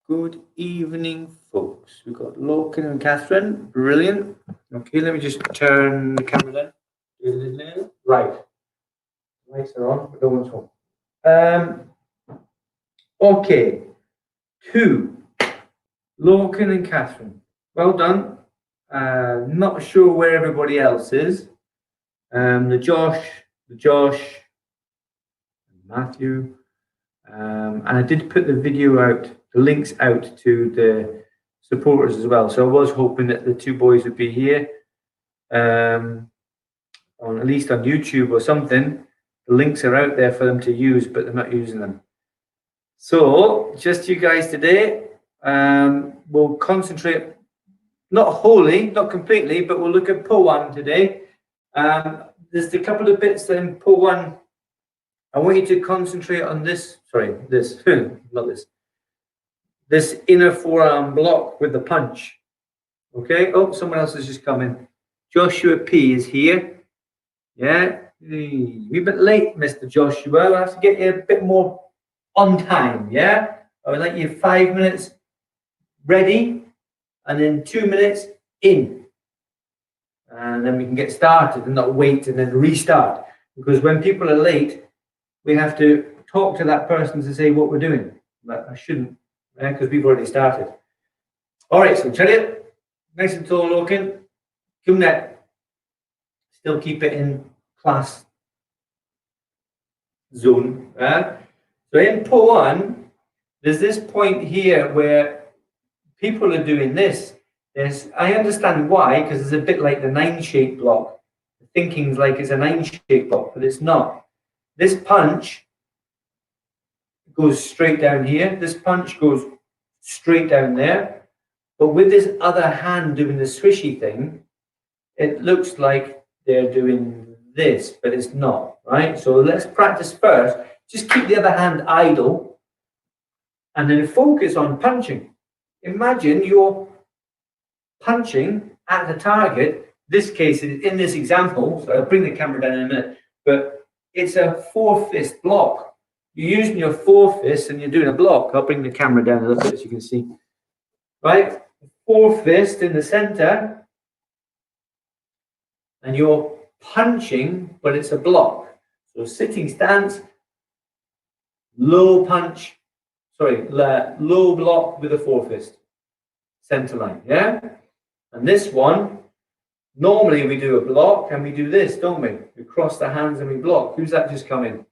Good evening, folks. We've got Logan and Catherine. Brilliant. Okay, let me just turn the camera down. Right. Lights are on, but no one's home. Okay. 2. Logan and Catherine. Well done. Not sure where everybody else is. The Josh, Matthew. And I did put the video out, the links out to the supporters as well. So I was hoping that the 2 boys would be here, on at least on YouTube or something. The links are out there for them to use, but they're not using them. So just you guys today. We'll concentrate, not wholly, not completely, but we'll look at Po-Eun today. There's a couple of bits in Po-Eun. I want you to concentrate on this, not this. This inner forearm block with the punch. Okay, oh, someone else has just come in. Joshua P is here. Yeah, we're a bit late, Mr. Joshua. I'll have to get you a bit more on time, yeah? I would like you 5 minutes ready, and then 2 minutes in. And then we can get started and not wait and then restart. Because when people are late, we have to talk to that person to say what we're doing. But I shouldn't, because we've already started. All right, so chariot, nice and tall looking. Come net. Still keep it in class zone. So in Po-Eun, there's this point here where people are doing this. I understand why, because it's a bit like the 9-shape block. The thinking's like it's a 9-shape block, but it's not. This punch goes straight down here. This punch goes straight down there. But with this other hand doing the swishy thing, it looks like they're doing this, but it's not, right? So let's practice first. Just keep the other hand idle and then focus on punching. Imagine you're punching at the target. This case, in this example, so I'll bring the camera down in a minute, but it's a 4-fist block. You're using your 4 fists and you're doing a block. I'll bring the camera down a little bit so you can see. Right? 4 fist in the center. And you're punching, but it's a block. So sitting stance, low punch, low block with a 4 fist. Center line, yeah? And this one, normally we do a block and we do this, don't we? We cross the hands and we block. Who's that just come in?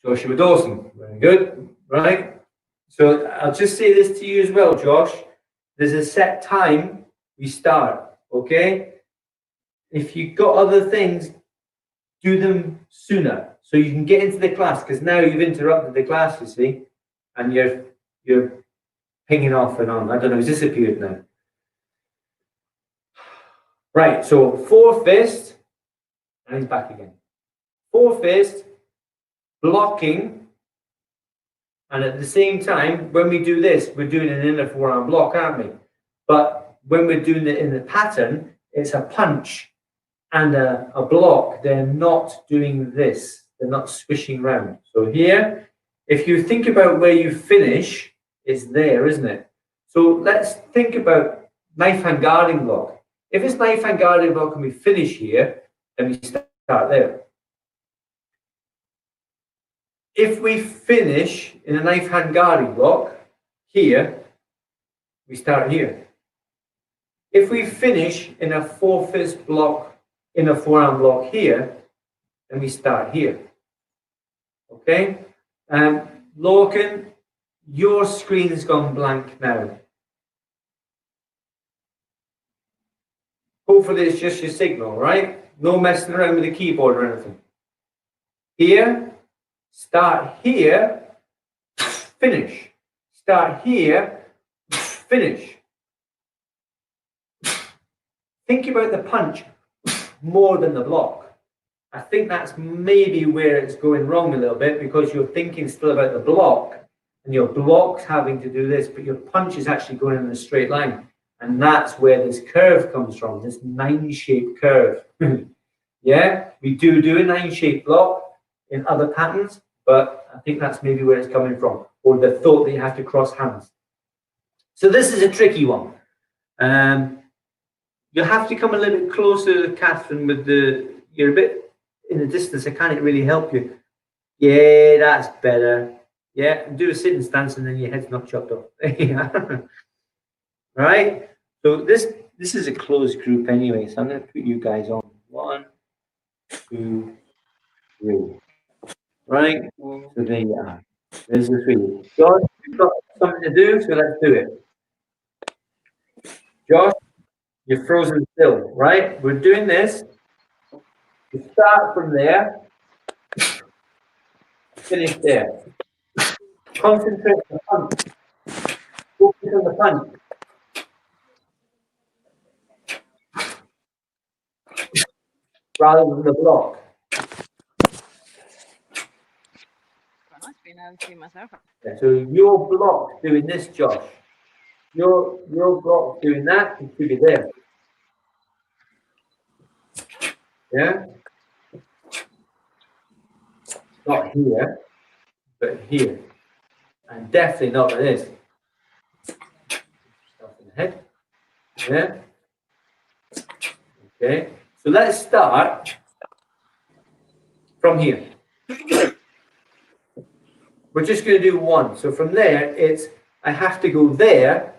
Joshua Dawson. Very good, right? So I'll just say this to you as well, Josh. There's a set time we start, okay? If you've got other things, do them sooner so you can get into the class, because now you've interrupted the class, you see, and you're pinging off and on. I don't know, it's disappeared now. Right, so 4 fist, and he's back again. 4 fist, blocking, and at the same time, when we do this, we're doing an inner forearm block, aren't we? But when we're doing it in the pattern, it's a punch and a block. They're not doing this. They're not swishing round. So here, if you think about where you finish, it's there, isn't it? So let's think about knife hand guarding block. If it's knife hand guarding block and we finish here, then we start there. If we finish in a knife hand guarding block here, we start here. If we finish in a 4 fist block, in a forearm block here, then we start here. Okay? Lorcan, your screen's gone blank now. Hopefully it's just your signal, right? No messing around with the keyboard or anything. Here, start here, finish. Start here, finish. Think about the punch more than the block. I think that's maybe where it's going wrong a little bit, because you're thinking still about the block, and your block's having to do this, but your punch is actually going in a straight line. And that's where this curve comes from, this 9-shaped curve. Yeah, we do a 9-shaped block in other patterns, but I think that's maybe where it's coming from, or the thought that you have to cross hands. So this is a tricky one. You have to come a little bit closer to Catherine with you're a bit in the distance. I can't really help you. Yeah, that's better. Yeah, do a sitting stance and then your head's not chopped off. Right? So this is a closed group anyway, so I'm going to put you guys on. 1, 2, 3. Right? So there you are. There's the 3. Josh, you've got something to do, so let's do it. Josh, you're frozen still, right? We're doing this. You start from there, finish there. Concentrate on the punch. Focus on the punch. Rather than the block. Yeah, so your block doing this, Josh. Your block doing that, it should be there. Yeah? Not here, but here. And definitely not like this. Stuff in the head. Yeah? Okay. So let's start from here. We're just going to do one. So from there, it's I have to go there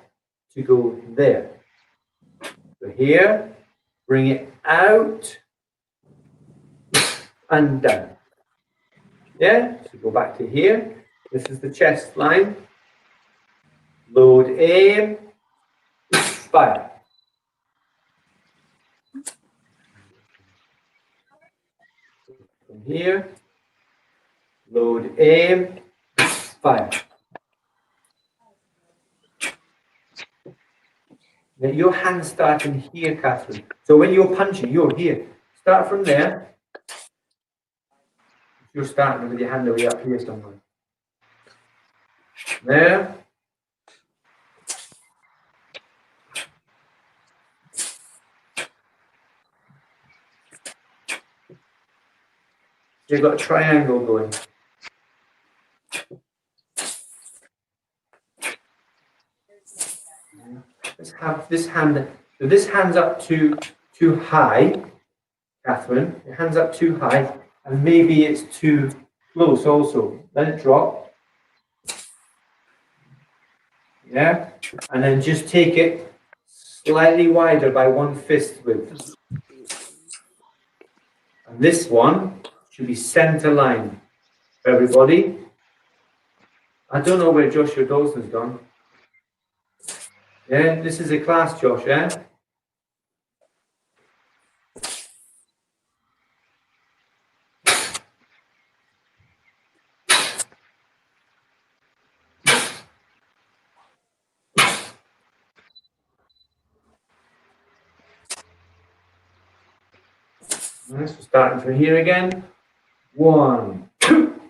to go there. So here, bring it out and down. Yeah? So go back to here. This is the chest line. Load, aim, fire. From here, load, aim, fire. Now your hand's starting here, Catherine. So when you're punching, you're here. Start from there. You're starting with your hand away up here somewhere. There. You've got a triangle going. Let's have this hand. So this hand's up too high, Catherine. Your hand's up too high, and maybe it's too close also. Let it drop. Yeah, and then just take it slightly wider by one fist width. And this one should be center line for everybody. I don't know where Joshua Dawson's gone. Yeah, this is a class, Josh, yeah? Nice, we're starting from here again. 1, 2.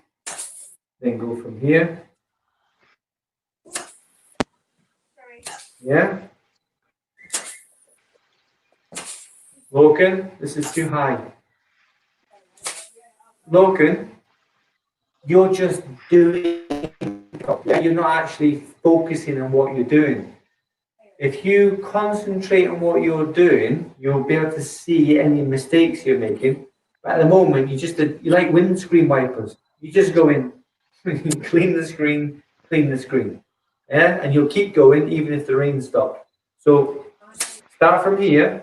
Then go from here. Yeah? Loken, this is too high. Loken, you're just doing, you're not actually focusing on what you're doing. If you concentrate on what you're doing, you'll be able to see any mistakes you're making. But at the moment, you're like windscreen wipers. You just go in, clean the screen, yeah, and you'll keep going even if the rain stops. So start from here,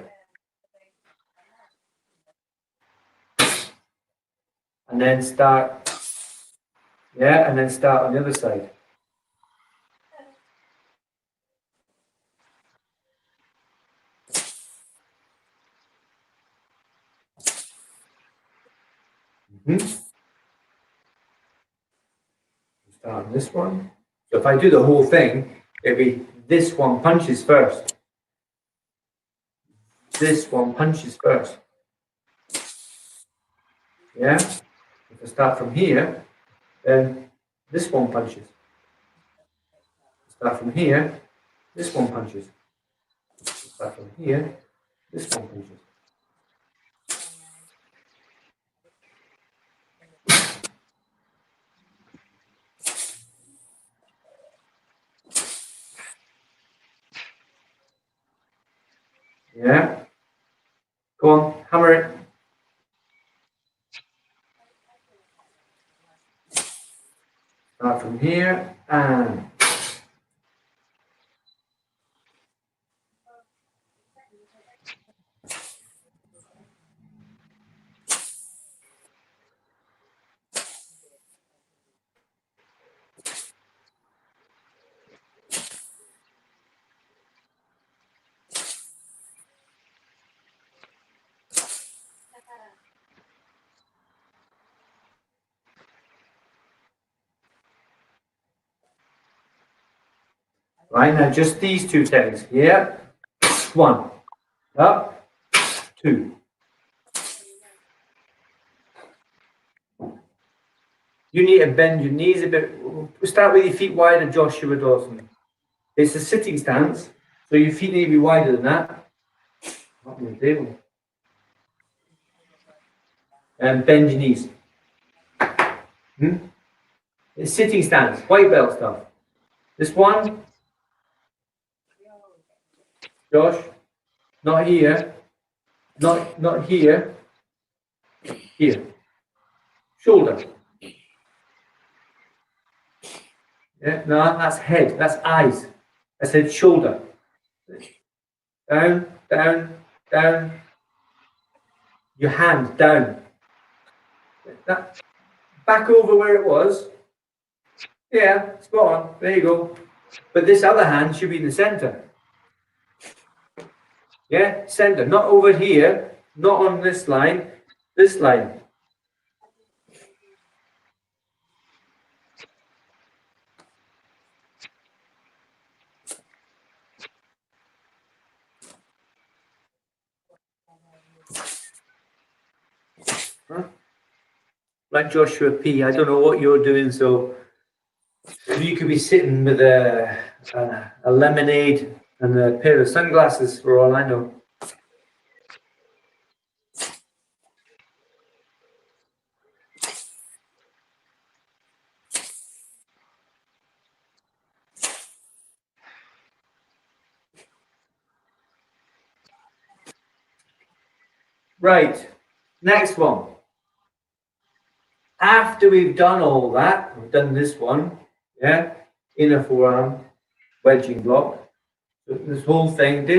and then start, yeah, and then start on the other side. Start on this one. So if I do the whole thing, it'll be this one punches first. This one punches first. Yeah? If I start from here, then this one punches. Start from here, this one punches. Start from here, this one punches. Yeah. Go on, hammer it. Start from here and right now, just these two things. Yeah. One. Up. Two. You need to bend your knees a bit. Start with your feet wider, Joshua Dawson. It's a sitting stance, so your feet need to be wider than that. Up on the table. And bend your knees. It's sitting stance, white belt stuff. This one, Josh, not here, not here, here. Shoulder. Yeah, no, that's head, that's eyes. I said shoulder. Down, down, down. Your hand down. That, back over where it was. Yeah, spot on. There you go. But this other hand should be in the center. Yeah, center. Not over here. Not on this line. This line. Huh? Like Joshua P. I don't know what you're doing, so you could be sitting with a lemonade and a pair of sunglasses for all I know. Right, next one. After we've done all that, we've done this one, yeah, inner forearm, wedging block. So this whole thing, 1,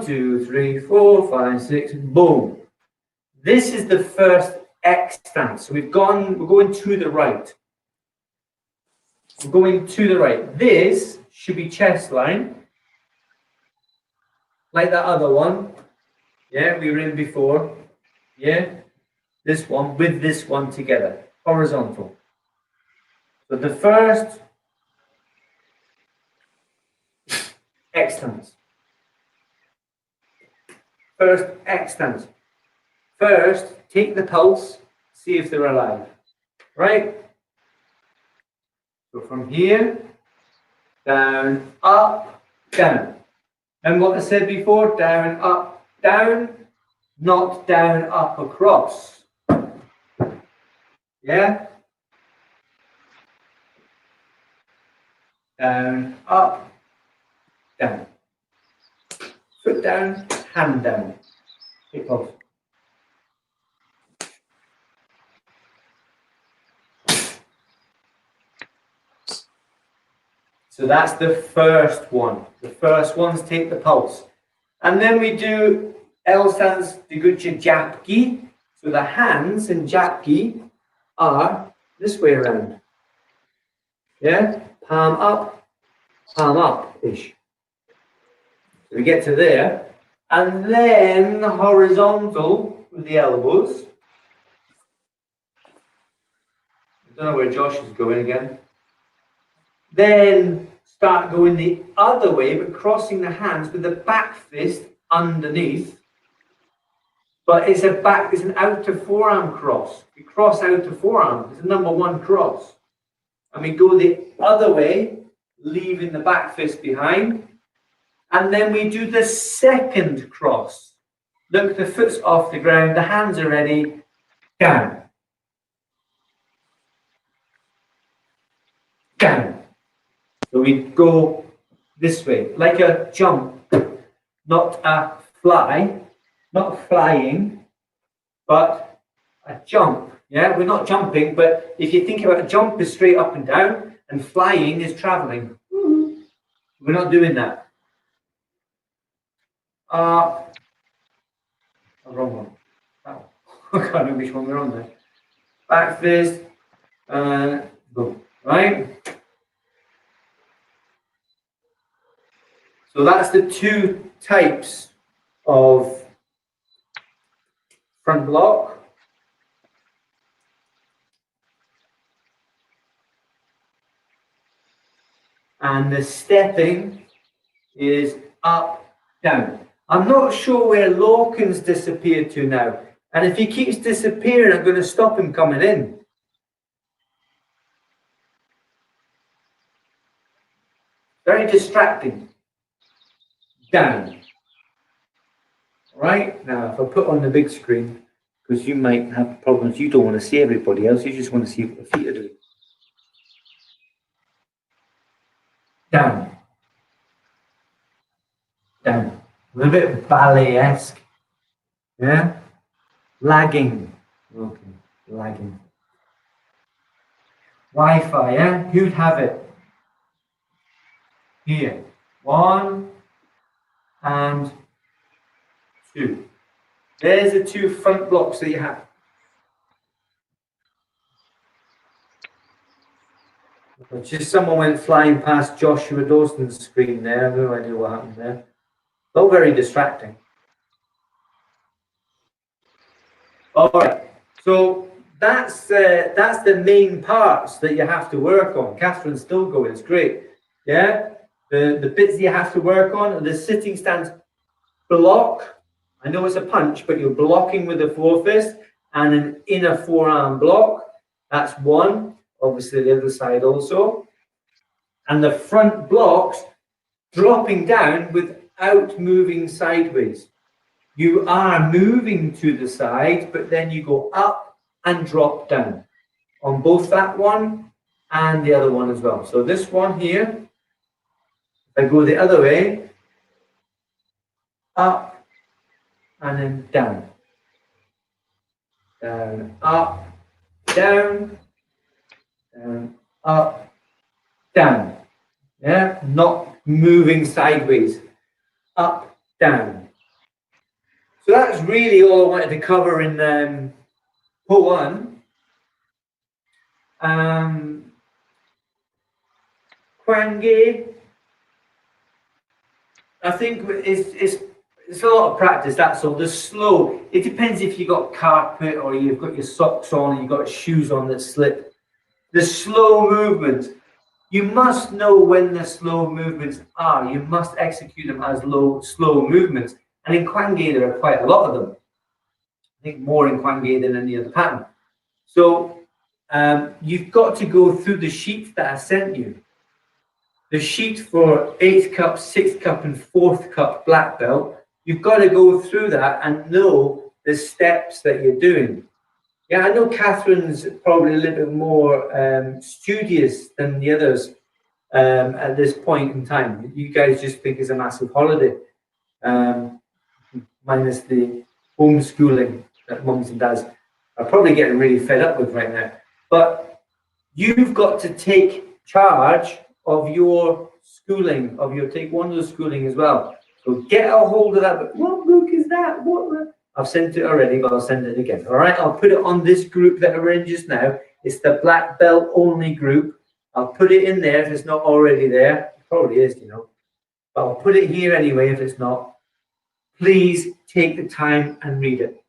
2, 3, 4, 5, 6, boom. This is the first X stance. So we're going to the right. We're going to the right. This should be chest line, like that other one. Yeah, we were in before. Yeah, this one with this one together, horizontal. So the first X stance. First X stance. First, take the pulse, see if they're alive. Right? So from here, down, up, down. And what I said before, down, up, down, not down, up, across. Yeah? Down, up, down. Foot down, hand down. Take pulse. So that's the first one. The first one's take the pulse. And then we do L stands Digucha Japki. So the hands in Japki are this way around. Yeah? Palm up-ish. So we get to there. And then horizontal with the elbows. I don't know where Josh is going again. Then start going the other way, but crossing the hands with the back fist underneath. But it's an out to forearm cross. We cross out to forearm. It's a number one cross. And we go the other way, leaving the back fist behind. And then we do the second cross. Look, the foot's off the ground, the hands are ready, down. Down. So we go this way, like a jump. not a fly, not flying, but a jump. Yeah, we're not jumping, but if you think about a jump is straight up and down, and flying is traveling. We're not doing that. Wrong one. Oh, I can't remember which one we're on there. Back fist, go. Right? So that's the two types of front block. And the stepping is up, down. I'm not sure where Lorcan's disappeared to now. And if he keeps disappearing, I'm going to stop him coming in. Very distracting. Down. Right? Now, if I put on the big screen, because you might have problems, you don't want to see everybody else, you just want to see what the feet are doing. Down. Down. A little bit ballet-esque. Yeah? Lagging. Okay, lagging. Wi-Fi, yeah? Who'd have it? Here. 1 and 2. There's the two front blocks that you have. Just someone went flying past Joshua Dawson's screen there. I have no idea what happened there. All very distracting. All right. So that's the main parts that you have to work on. Catherine's still going. It's great. Yeah. The bits you have to work on are the sitting stance block. I know it's a punch, but you're blocking with the forefist and an inner forearm block. That's one. Obviously, the other side also. And the front blocks dropping down without moving sideways. You are moving to the side, but then you go up and drop down on both that one and the other one as well. So this one here, if I go the other way, up and then down. Down, up, down, down, up, down. Yeah, not moving sideways. Up, down. So that's really all I wanted to cover in Po-Eun. Kwangye, I think it's a lot of practice, that's all. The slow, it depends if you've got carpet or you've got your socks on, you've got shoes on that slip. The slow movements, you must know when the slow movements are. You must execute them as slow movements. And in Kwangye, there are quite a lot of them. I think more in Kwangye than any other pattern. So you've got to go through the sheets that I sent you. The sheet for 8th cup, 6th cup, and 4th cup black belt. You've got to go through that and know the steps that you're doing. Yeah, I know Catherine's probably a little bit more studious than the others at this point in time. You guys just think it's a massive holiday, minus the homeschooling that mums and dads are probably getting really fed up with right now. But you've got to take charge of your schooling, of your Taekwondo schooling as well. So get a hold of that. But what book is that? I've sent it already, but I'll send it again. All right, I'll put it on this group that we're in just now. It's the black belt only group. I'll put it in there if it's not already there. It probably is, you know. But I'll put it here anyway if it's not. Please take the time and read it.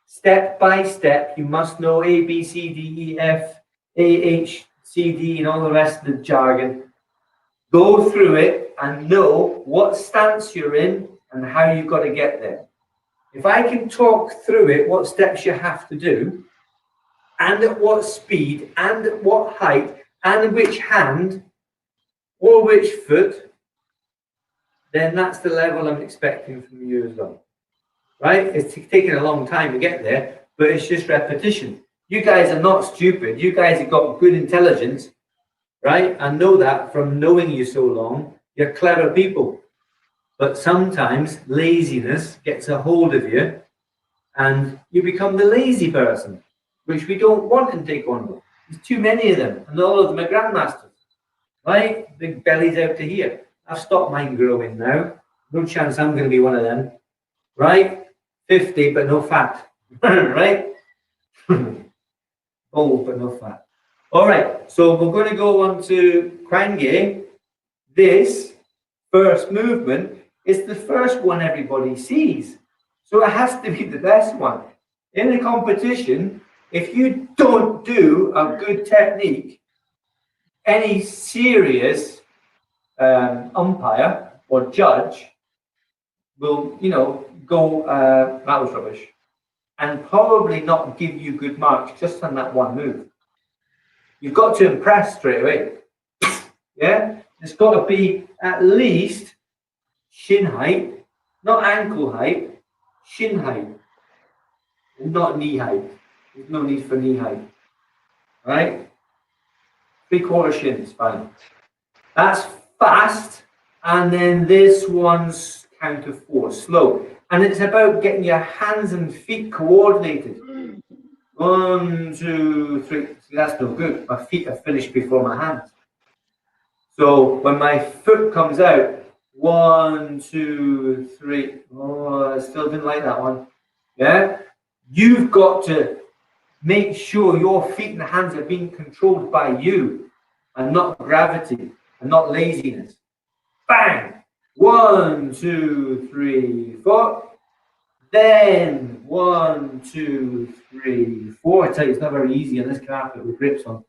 Step by step, you must know A, B, C, D, E, F, A, H, C, D, and all the rest of the jargon. Go through it and know what stance you're in and how you've got to get there. If I can talk through it, what steps you have to do, and at what speed, and at what height, and which hand, or which foot, then that's the level I'm expecting from you as well. Right? It's taking a long time to get there, but it's just repetition. You guys are not stupid. You guys have got good intelligence, right? I know that from knowing you so long. You're clever people. But sometimes laziness gets a hold of you and you become the lazy person, which we don't want in Taekwondo. There's too many of them, and all of them are grandmasters, right? Big bellies out to here. I've stopped mine growing now. No chance I'm going to be one of them, right? 50, but no fat, right? Old, but no fat. All right, so we're going to go on to Kwange. This first movement is the first one everybody sees. So it has to be the best one. In a competition, if you don't do a good technique, any serious umpire or judge will, go, that was rubbish, and probably not give you good marks just on that one move. You've got to impress straight away. Yeah? It's got to be at least shin height, not ankle height, shin height, and not knee height. There's no need for knee height. Right? 3/4 shin is fine. That's fast. And then this one's count of 4, slow. And it's about getting your hands and feet coordinated. 1, 2, 3. See, that's no good. My feet are finished before my hands. So when my foot comes out, 1, 2, 3. Oh, I still didn't like that one. Yeah? You've got to make sure your feet and hands are being controlled by you and not gravity and not laziness. Bang! 1, 2, 3, 4. Then 1, 2, 3, 4. I tell you, it's not very easy on this carpet with grips on.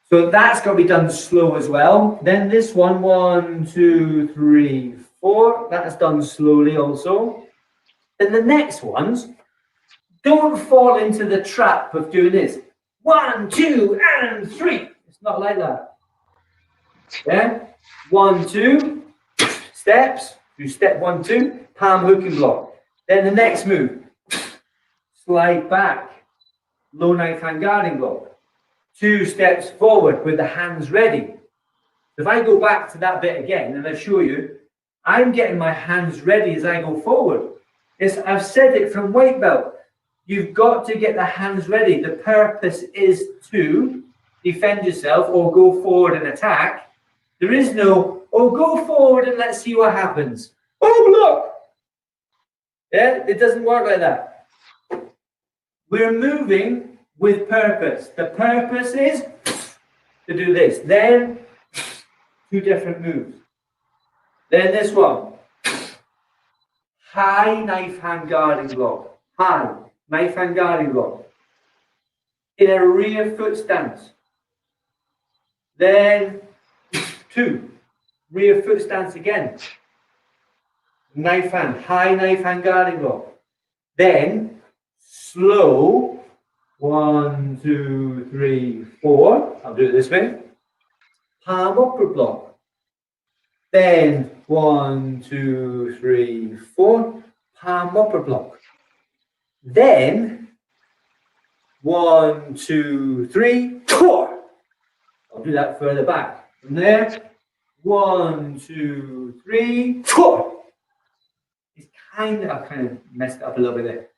So that's got to be done slow as well. Then this one, 1, 2, 3, 4. That's done slowly also. And the next ones, don't fall into the trap of doing this. 1, 2, and 3. It's not like that. Yeah? 1, 2, steps. Do step 1, 2, palm hook and block. Then the next move, slide back, low knife hand guarding block. 2 steps forward with the hands ready. If I go back to that bit again and I show you, I'm getting my hands ready as I go forward. I've said it from white belt. You've got to get the hands ready. The purpose is to defend yourself or go forward and attack. There is no, oh, go forward and let's see what happens. Oh, look! Yeah, it doesn't work like that. We're moving with purpose. The purpose is to do this. Then 2 different moves. Then this one. High knife hand guarding block. High knife hand guarding block. In a rear foot stance. Then 2. Rear foot stance again. Knife hand. High knife hand guarding block. Then slow. 1, 2, 3, 4. I'll do it this way. Palm upward block. Then 1, 2, 3, 4. Palm upward block. Then 1, 2, 3, 4. I'll do that further back. From there, 1, 2, 3, 4. It's I've kind of messed it up a little bit there.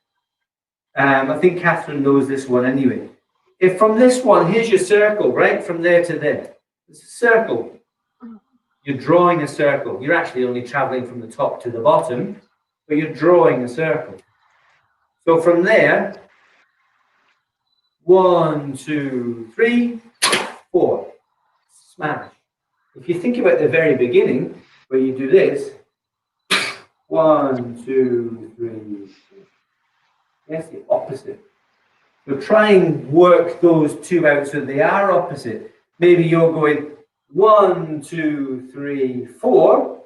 I think Catherine knows this one anyway. If from this one, here's your circle, right? From there to there. It's a circle. You're drawing a circle. You're actually only traveling from the top to the bottom, but you're drawing a circle. So from there, 1, 2, 3, 4. Smash. If you think about the very beginning, where you do this, 1, 2, 3, 4. Yes, the opposite. So try and work those 2 out so they are opposite. Maybe you're going 1, 2, 3, 4,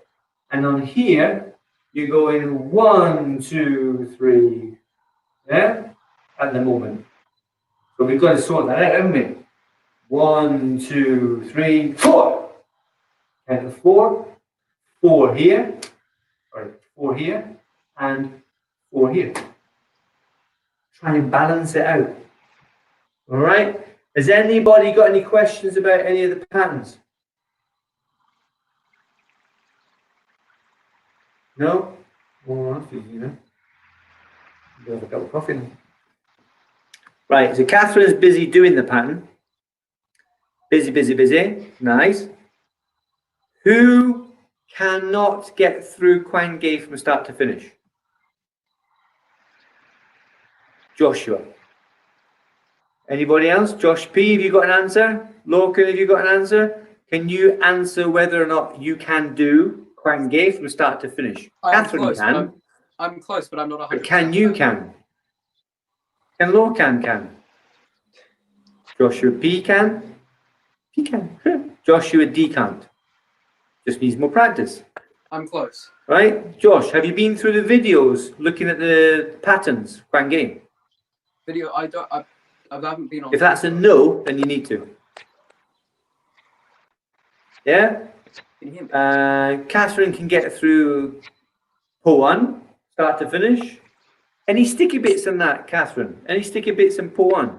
and on here you're going 1, 2, 3. Yeah, at the moment. So we've got to sort that out, haven't we? 1, 2, 3, 4. Count of 4. 4 here, or 4 here, and 4 here. Try and balance it out. All right. Has anybody got any questions about any of the patterns? No? Oh, that's easy, you know. Have a cup of coffee then. Right, so Catherine's busy doing the pattern. Busy, busy, busy. Nice. Who cannot get through Kwang Gae from start to finish? Joshua. Anybody else? Josh P, have you got an answer? Lorcan, have you got an answer? Can you answer whether or not you can do Kwang Gae from start to finish? Catherine can. I'm close, but I'm not 100%. But can you can? Can Lorcan can? Joshua P can? He can. Joshua D can't. Just needs more practice. I'm close. Right? Josh, have you been through the videos looking at the patterns, Kwang Gae? Video, I haven't been on. If that's a no, then you need to. Yeah? Can you hear me? Catherine can get through Po-Eun, start to finish. Any sticky bits in that, Catherine? Any sticky bits in Po-Eun?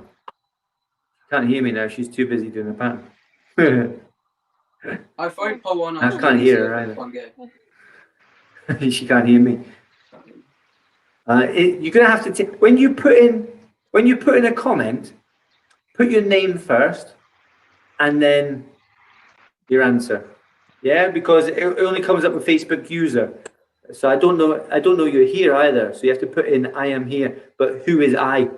Can't hear me now. She's too busy doing the pattern. I phoned Po-Eun. I can't hear her either. She can't hear me. You're gonna have to when you put in a comment, put your name first, and then your answer. Yeah, because it only comes up with Facebook user. So I don't know you're here either. So you have to put in I am here, but who is I?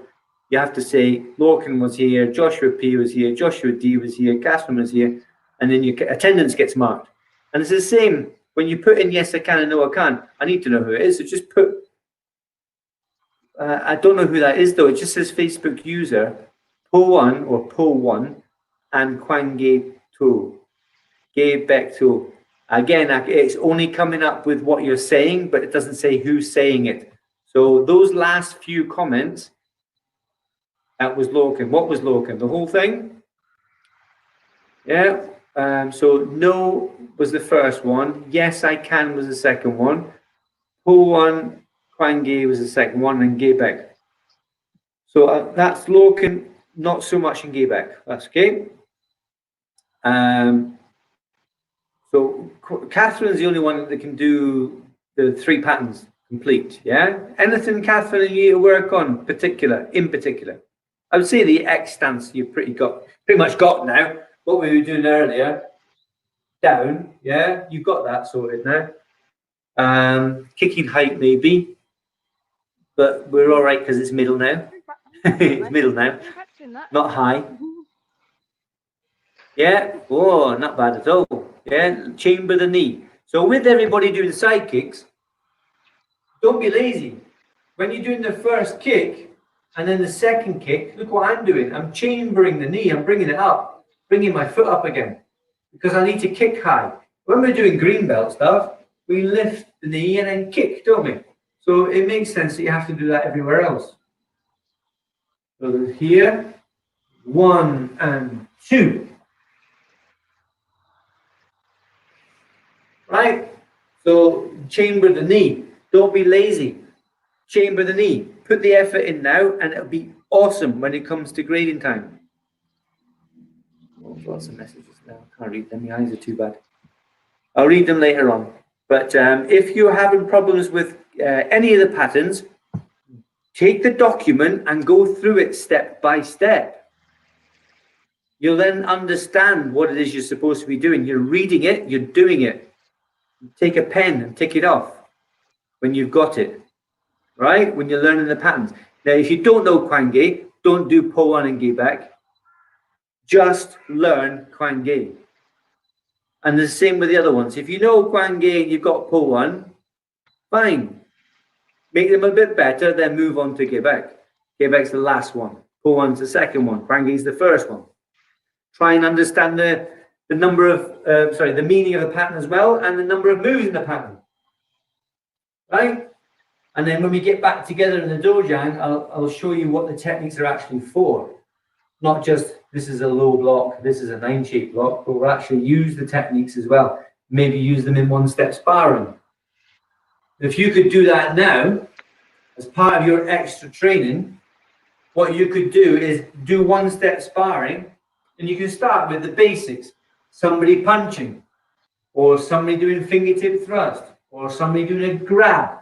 You have to say Lorcan was here, Joshua P was here, Joshua D was here, Catherine was here, and then your attendance gets marked. And it's the same when you put in yes I can and no I can't. I need to know who it is. So just put. I don't know who that is though. It just says Facebook user, Po-Eun or Po-Eun, and Kwang Gae To. Gae Baek To. Again, it's only coming up with what you're saying, but it doesn't say who's saying it. So those last few comments, that was Lorcan. What was Lorcan? The whole thing? Yeah. So no was the first one. Yes, I can was the second one. Po-Eun, Kwang Gae was the second one, and Gae Baek. So that's Lorcan, not so much in Gae Baek. That's okay. So Catherine's the only one that can do the 3 patterns complete. Yeah. Anything, Catherine, you need to work on in particular? I would say the X stance you've pretty much got now. What we were doing earlier, down. Yeah, you've got that sorted now. Kicking height maybe, but we're all right because it's middle now. It's middle now, not high. Yeah. Oh, not bad at all. Yeah, chamber the knee. So with everybody doing side kicks, don't be lazy. When you're doing the first kick and then the second kick, look what I'm doing. I'm chambering the knee. I'm bringing it up, bringing my foot up again because I need to kick high. When we're doing green belt stuff, we lift the knee and then kick, don't we? So it makes sense that you have to do that everywhere else. So here, 1 and 2. Right? So chamber the knee. Don't be lazy. Chamber the knee. Put the effort in now and it'll be awesome when it comes to grading time. Oh, lots of messages now. I can't read them. My eyes are too bad. I'll read them later on. But if you're having problems with any of the patterns, take the document and go through it step by step. You'll then understand what it is you're supposed to be doing. You're reading it, you're doing it. Take a pen and tick it off when you've got it, right? When you're learning the patterns. Now, if you don't know Kwang Gae, don't do Po-Eun and Gae Baek. Just learn Kwang Gae. And the same with the other ones. If you know Kwang Gae and you've got Po-Eun, fine. Make them a bit better, then move on to Gae Baek. Gae Baek's the last one. Po-Eun's the second one. Kwang Gae's the first one. Try and understand the number of, the meaning of the pattern as well, and the number of moves in the pattern, right? And then when we get back together in the dojang, I'll show you what the techniques are actually for. Not just this is a low block, this is a 9-shape block, but we'll actually use the techniques as well. Maybe use them in 1-step sparring. If you could do that now, as part of your extra training, what you could do is do 1-step sparring, and you can start with the basics. Somebody punching, or somebody doing fingertip thrust, or somebody doing a grab.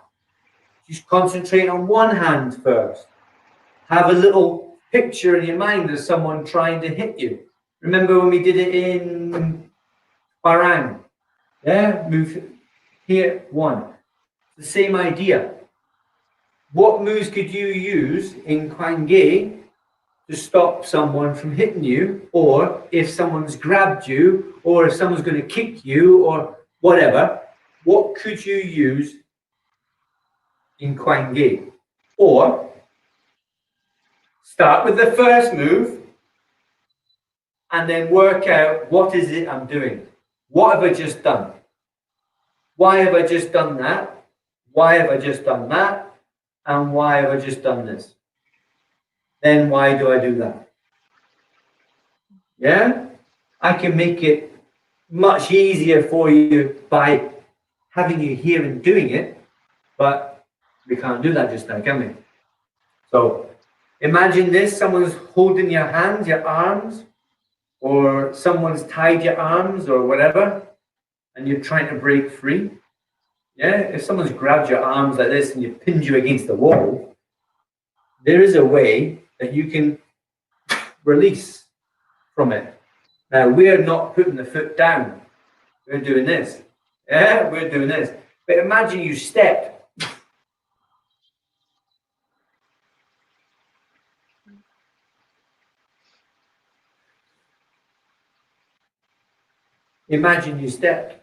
Just concentrate on one hand first. Have a little picture in your mind of someone trying to hit you. Remember when we did it in Barang? Yeah, move here, one. The same idea. What moves could you use in Kwange to stop someone from hitting you, or if someone's grabbed you, or if someone's going to kick you, or whatever, what could you use in Kwange? Or start with the first move and then work out what is it I'm doing. What have I just done? Why have I just done that? Why have I just done that? And why have I just done this? Then why do I do that? Yeah? I can make it much easier for you by having you here and doing it, but we can't do that just now, can we? So imagine this, someone's holding your hands, your arms, or someone's tied your arms or whatever, and you're trying to break free. Yeah, if someone's grabbed your arms like this and you pinned you against the wall, there is a way that you can release from it. Now, we're not putting the foot down. We're doing this. Yeah, we're doing this. But imagine you step. Imagine you stepped.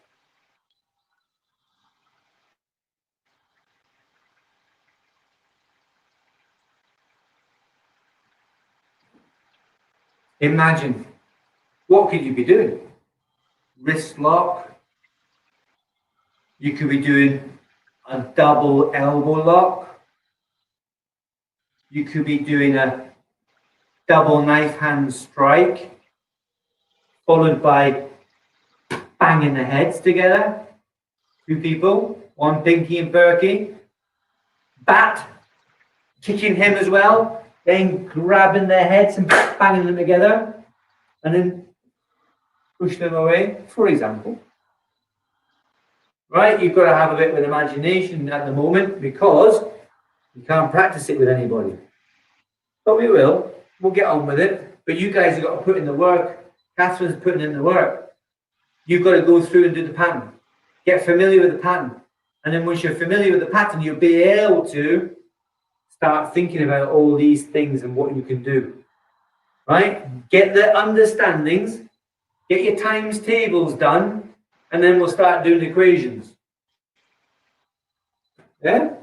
Imagine, what could you be doing? Wrist lock. You could be doing a double elbow lock. You could be doing a double knife hand strike, followed by banging the heads together. Two people, one pinky and perky. Bat, kicking him as well, then grabbing their heads and banging them together, and then push them away, for example. Right, you've got to have a bit of imagination at the moment because you can't practice it with anybody. But we will. We'll get on with it. But you guys have got to put in the work. Catherine's putting in the work. You've got to go through and do the pattern. Get familiar with the pattern. And then once you're familiar with the pattern, you'll be able to start thinking about all these things and what you can do. Right? Get the understandings. Get your times tables done. And then we'll start doing equations. Yeah?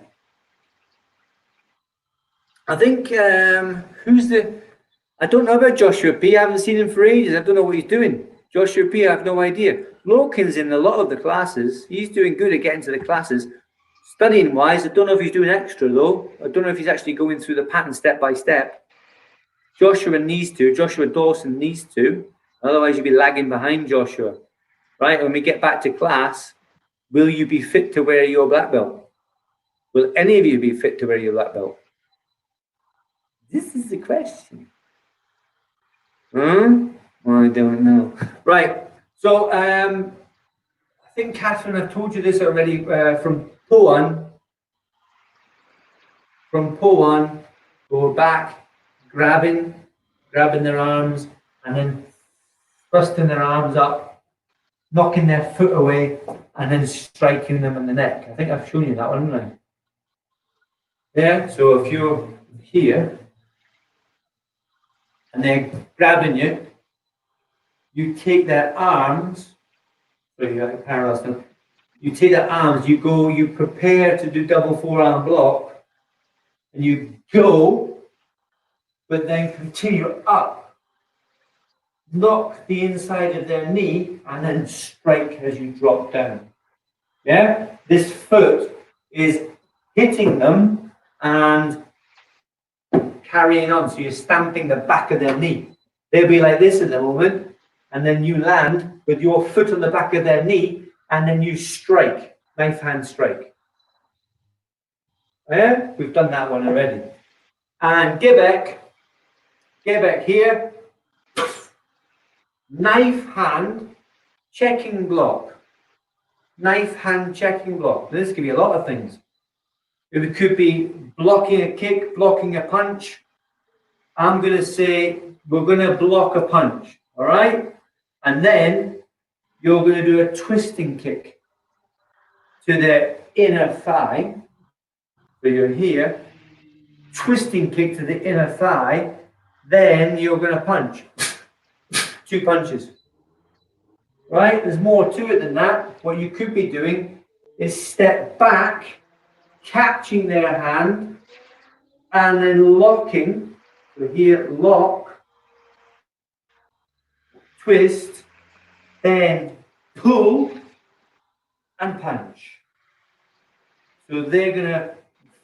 I think, I don't know about Joshua P. I haven't seen him for ages. I don't know what he's doing. Joshua P., I have no idea. Loken's in a lot of the classes. He's doing good at getting to the classes. Studying wise, I don't know if he's doing extra though. I don't know if he's actually going through the pattern step by step. Joshua needs to. Joshua Dawson needs to. Otherwise, you'll be lagging behind Joshua. Right? When we get back to class, will you be fit to wear your black belt? Will any of you be fit to wear your black belt? This is the question. Well, I don't know. Right. So I think Catherine, I've told you this already from Po-Eun. From Po-Eun, go back, grabbing their arms, and then thrusting their arms up, knocking their foot away, and then striking them in the neck. I think I've shown you that one, haven't I? Yeah. So if you're here and they're grabbing you, you take their arms. So you got parallel stuff. You take their arms. You go. You prepare to do double forearm block, and you go, but then continue up. Knock the inside of their knee, and then strike as you drop down. Yeah. This foot is hitting them and carrying on. So you're stamping the back of their knee. They'll be like this at the moment. And then you land with your foot on the back of their knee, and then you strike, knife hand strike. Yeah, we've done that one already. And get back here, knife hand, checking block. knife hand checking block. This could be a lot of things. It could be blocking a kick, blocking a punch. I'm going to say we're going to block a punch, all right? And then you're going to do a twisting kick to the inner thigh. So you're here, twisting kick to the inner thigh. Then you're going to punch. 2 punches. Right? There's more to it than that. What you could be doing is step back, catching their hand, and then locking. So here, lock, twist, then pull, and punch. So they're going to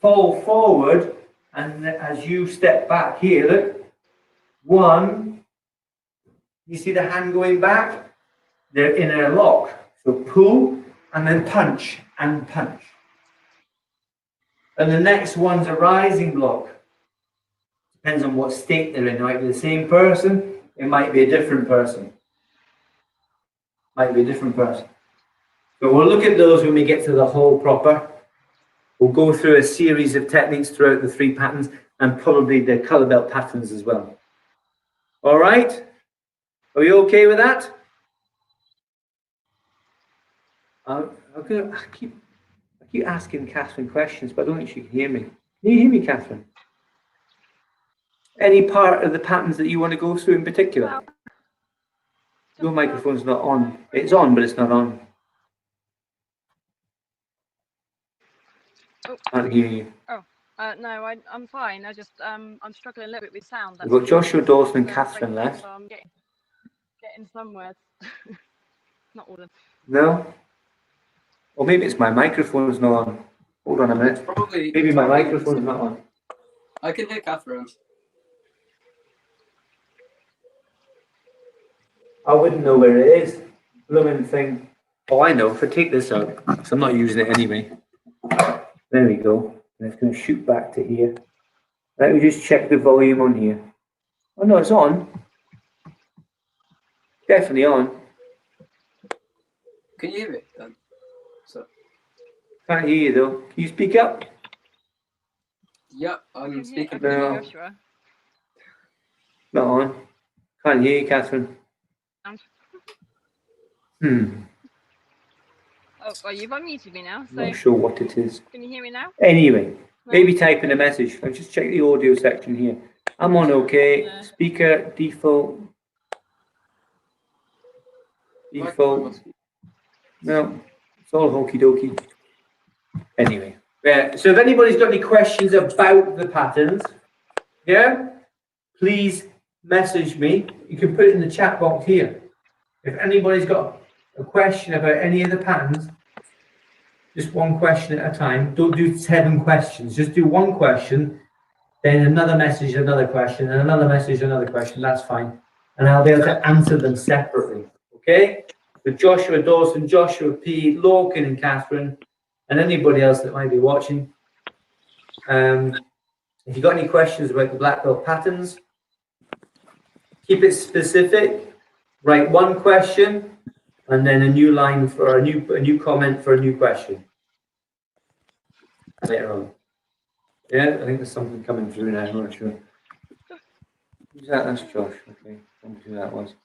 fall forward, and as you step back here, look, 1, you see the hand going back? They're in a lock. So pull, and then punch, and punch. And the next one's a rising block. Depends on what state they're in. It might be the same person, it might be a different person. Might be a different person. So we'll look at those when we get to the whole proper. We'll go through a series of techniques throughout the 3 patterns and probably the colour belt patterns as well. All right? Are you okay with that? I keep asking Catherine questions, but I don't think she can hear me. Can you hear me, Catherine? Any part of the patterns that you want to go through in particular? Your microphone's not on. It's on, but it's not on. Oh. Can't hear you. Oh, no, I'm fine. I just I'm struggling a little bit with sound. We've got Joshua Dawson and Catherine left. So I'm getting somewhere. Not all of them. No? Or maybe it's my microphone's not on. Hold on a minute. Probably. Maybe my microphone's not on. I can hear Catherine. I wouldn't know where it is. Blooming thing. Oh, I know. If I take this out, because I'm not using it anyway. There we go. And it's going to shoot back to here. Let me just check the volume on here. Oh, no, it's on. Definitely on. Can you hear it then? So. Can't hear you, though. Can you speak up? Yeah, I'm speaking. No. Joshua. Not on. Can't hear you, Catherine. Oh, well, you've unmuted me now. So Not sure what it is. Can you hear me now? Anyway, No? maybe type in a message. I'll just check the audio section here. I'm on okay. No. Speaker, default. Default. No, it's all hokey dokey. Anyway, yeah. So if anybody's got any questions about the patterns, yeah, please message me. You can put it in the chat box here. If anybody's got a question about any of the patterns, just one question at a time. Don't do 7 questions. Just do 1 question, then another message, another question, and another message, another question. That's fine. And I'll be able to answer them separately. Okay? With Joshua Dawson, Joshua P, Lorcan and Catherine, and anybody else that might be watching. If you've got any questions about the black belt patterns, keep it specific. Write 1 question and then a new line for a new comment for a new question later on. Yeah, I think there's something coming through now. I'm not sure. Who's that? That's Josh. Okay, I wonder who that was.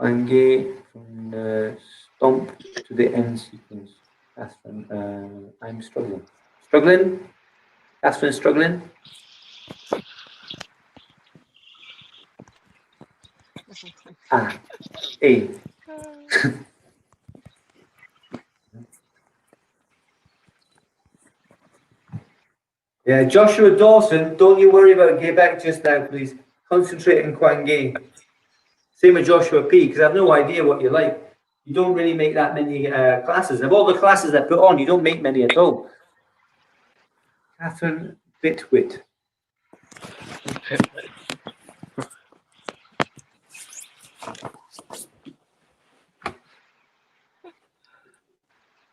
Angie from the stomp to the end sequence. Catherine, I'm struggling. Struggling? Catherine struggling? A. Yeah, Joshua Dawson, don't you worry about Quebec just now, please. Concentrate on Kwangi. Same with Joshua P, because I have no idea what you like. You don't really make that many classes. Of all the classes I put on, you don't make many at all. Catherine Bitwit.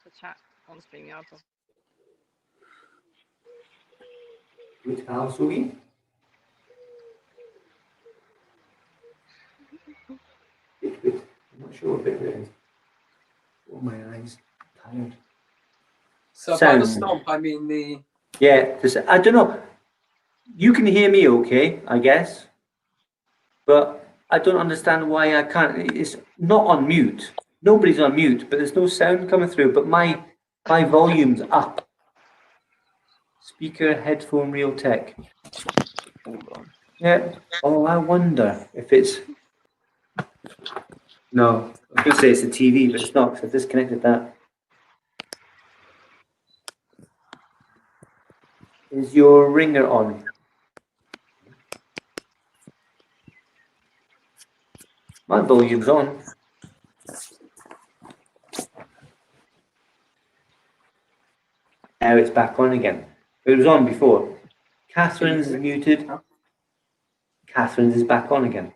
The chat on StreamYard. Which house are we? Bitwit. I'm not sure what Bitwit is. Oh, my eyes. Tired. So by the Sound. stomp, I mean the. Yeah, I don't know. You can hear me okay, I guess. But I don't understand why I can't. It's not on mute. Nobody's on mute, but there's no sound coming through. But my volume's up. Speaker, headphone, real tech. Hold on. Yeah. Oh, I wonder if it's. No, I was going to say it's the TV, but it's not because I've disconnected that. Is your ringer on? My volume's on. Now it's back on again. It was on before. Catherine's is muted. Catherine's is back on again.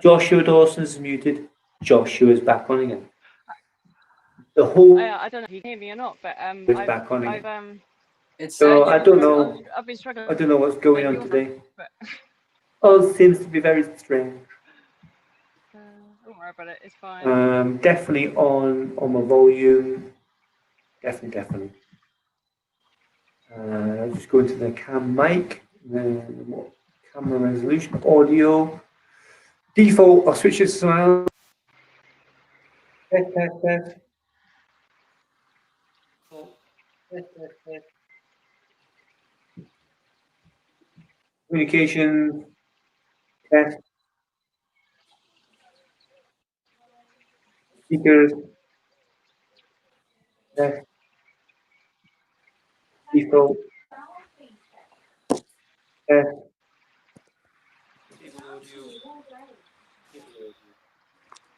Joshua Dawson's is muted. Joshua's back on again. The whole I don't know if you can hear me or not, but is back on again. It's So I don't struggling. know. I've been struggling. I don't know what's going on Your today. phone, but Oh, it seems to be very strange. don't worry about it. It's fine. Definitely on my volume. Definitely. I'll just go into the cam mic. Then camera resolution, audio. Default. I'll switch it to sound. Test. Test. Communication. Test. Speakers. Test. Default. Test.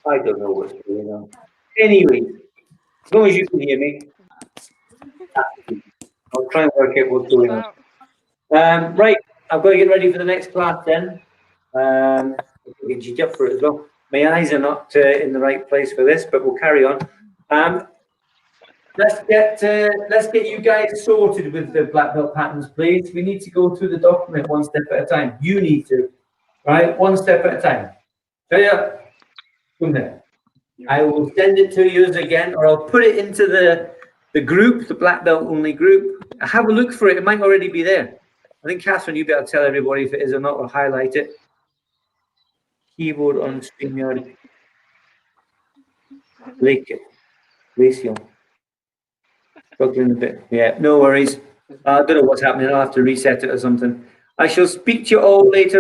I don't know what's going on. Anyway, as long as you can hear me, I'll try and work out what's going on. Right, I've got to get ready for the next class then. I'll get jigged up for it as well. My eyes are not in the right place for this, but we'll carry on. Let's get you guys sorted with the black belt patterns, please. We need to go through the document one step at a time. You need to, right? One step at a time. So yeah, come there. I will send it to you again, or I'll put it into the group, the black belt only group. Have a look for it. It might already be there. I think Catherine, you better tell everybody if it is or not, or highlight it. Keyboard on StreamYard. Ratio. Struggling a bit. Yeah, no worries. I don't know what's happening. I'll have to reset it or something. I shall speak to you all later.